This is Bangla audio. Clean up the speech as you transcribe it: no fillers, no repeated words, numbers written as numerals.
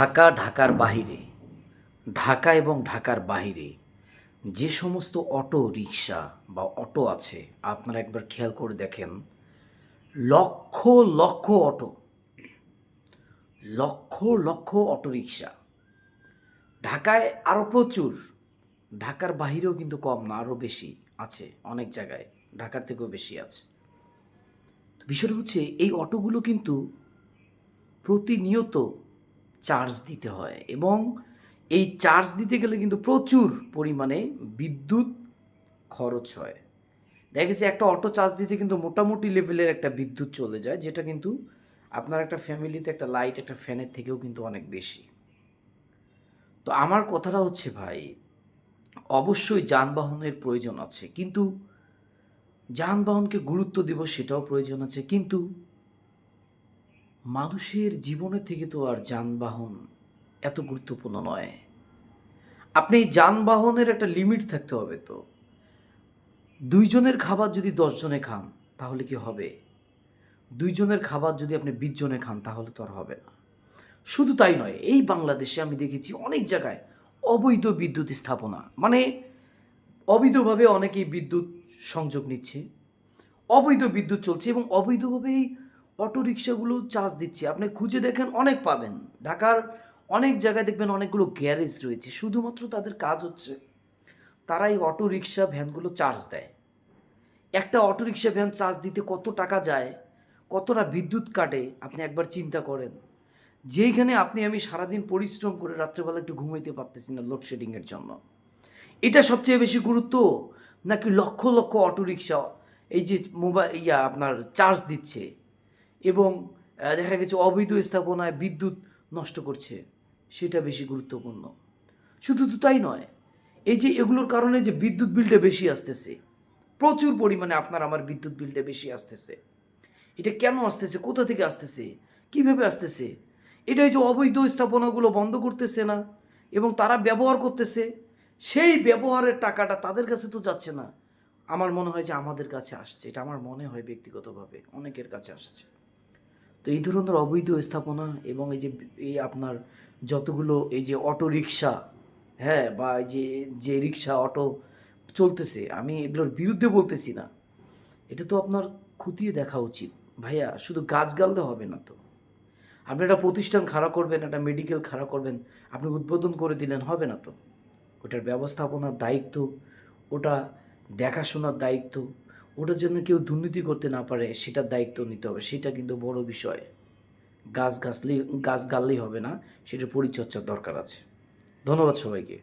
ঢাকা, ঢাকার বাহিরে, ঢাকা এবং ঢাকার বাহিরে যে সমস্ত অটো রিকশা বা অটো আছে, আপনারা একবার খেয়াল করে দেখেন, lakh lakh auto, lakh lakh auto rickshaw. ঢাকায় আরও প্রচুর, ঢাকার বাহিরেও কিন্তু কম না, আরও বেশি আছে অনেক জায়গায়, ঢাকার থেকেও বেশি আছে। তো বিষয়টা হচ্ছে এই অটোগুলো কিন্তু প্রতিনিয়ত চার্জ দিতে হয় এবং এই চার্জ দিতে গেলে কিন্তু প্রচুর পরিমাণে বিদ্যুৎ খরচ হয়। দেখা গেছে একটা অটো চার্জ দিতে কিন্তু মোটামুটি লেভেলের একটা বিদ্যুৎ চলে যায়, যেটা কিন্তু আপনার একটা ফ্যামিলিতে একটা লাইট, একটা ফ্যানের থেকেও কিন্তু অনেক বেশি। তো আমার কথাটা হচ্ছে ভাই, অবশ্যই যানবাহনের প্রয়োজন আছে, কিন্তু যানবাহনকে গুরুত্ব দিব সেটাও প্রয়োজন আছে, কিন্তু মানুষের জীবনের থেকে তো আর যানবাহন এত গুরুত্বপূর্ণ নয়। আপনি যানবাহনের একটা লিমিট থাকতে হবে তো। ২ জনের খাবার যদি ১০ জনে খান তাহলে কি হবে? ২ জনের খাবার যদি আপনি ২০ জনে খান তাহলে তো আর হবে না। শুধু তাই নয়, এই বাংলাদেশে আমি দেখেছি অনেক জায়গায় অবৈধ বিদ্যুৎ স্থাপনা। মানে অবৈধভাবে অনেকেই বিদ্যুৎ সংযোগ নিচ্ছে। অবৈধ বিদ্যুৎ চলছে এবং অবৈধভাবেই অটোরিকশাগুলো চার্জ দিচ্ছে। আপনি খুঁজে দেখেন অনেক পাবেন। ঢাকার অনেক জায়গায় দেখবেন অনেকগুলো গ্যারেজ রয়েছে। শুধুমাত্র তাদের কাজ হচ্ছে তারা এই অটোরিকশা ভ্যানগুলো চার্জ দেয়। একটা অটোরিকশা ভ্যান চার্জ দিতে কত টাকা যায়, কতটা বিদ্যুৎ কাটে আপনি একবার চিন্তা করেন। যেইখানে আপনি আমি সারাদিন পরিশ্রম করে রাত্রেবেলা একটু ঘুমাইতে পারতেছি না লোডশেডিংয়ের জন্য। এটা সবচেয়ে বেশি গুরুত্ব, নাকি লক্ষ লক্ষ অটোরিকশা এই যে আপনার চার্জ দিচ্ছে এবং দেখা গেছে অবৈধ স্থাপনায় বিদ্যুৎ নষ্ট করছে, সেটা বেশি গুরুত্বপূর্ণ? শুধু তো তাই নয়, এই যে এগুলোর কারণে যে বিদ্যুৎ বিলটা বেশি আসতেছে, প্রচুর পরিমাণে আপনার আমার বিদ্যুৎ বিলটা বেশি আসতেছে। এটা কেন আসতেছে, কোথা থেকে আসতেছে, কিভাবে আসতেছে? এটা এই যে অবৈধ স্থাপনাগুলো বন্ধ করতেছে না এবং তারা ব্যবহার করতেছে, সেই ব্যবহারের টাকাটা তাদের কাছে তো যাচ্ছে না, আমার মনে হয় যে আমাদের কাছে আসছে। এটা আমার মনে হয় ব্যক্তিগতভাবে অনেকের কাছে আসছে। তো এই ধরনের অবৈধ স্থাপনা এবং এই যে এই আপনার যতগুলো এই যে অটো রিকশা, হ্যাঁ, বা এই যে যে রিকশা অটো চলতেছে, আমি এগুলোর বিরুদ্ধে বলতেছি না, এটা তো আপনার খতিয়ে দেখা উচিত। ভাইয়া, শুধু গাছ গাললে হবে না তো। আপনি একটা প্রতিষ্ঠান খাড়া করবেন, একটা মেডিকেল খাড়া করবেন, আপনি উদ্বোধন করে দিলেন, হবে না তো। ওটার ব্যবস্থাপনার দায়িত্ব, ওটা দেখাশোনার দায়িত্ব, ওটার জন্য কেউ দুর্নীতি করতে না পারে সেটার দায়িত্ব নিতে হবে। সেটা কিন্তু বড় বিষয়। গাছ গাছলেই গাছ গাললেই হবে না, সেটার পরিচর্যার দরকার আছে। ধন্যবাদ সবাইকে।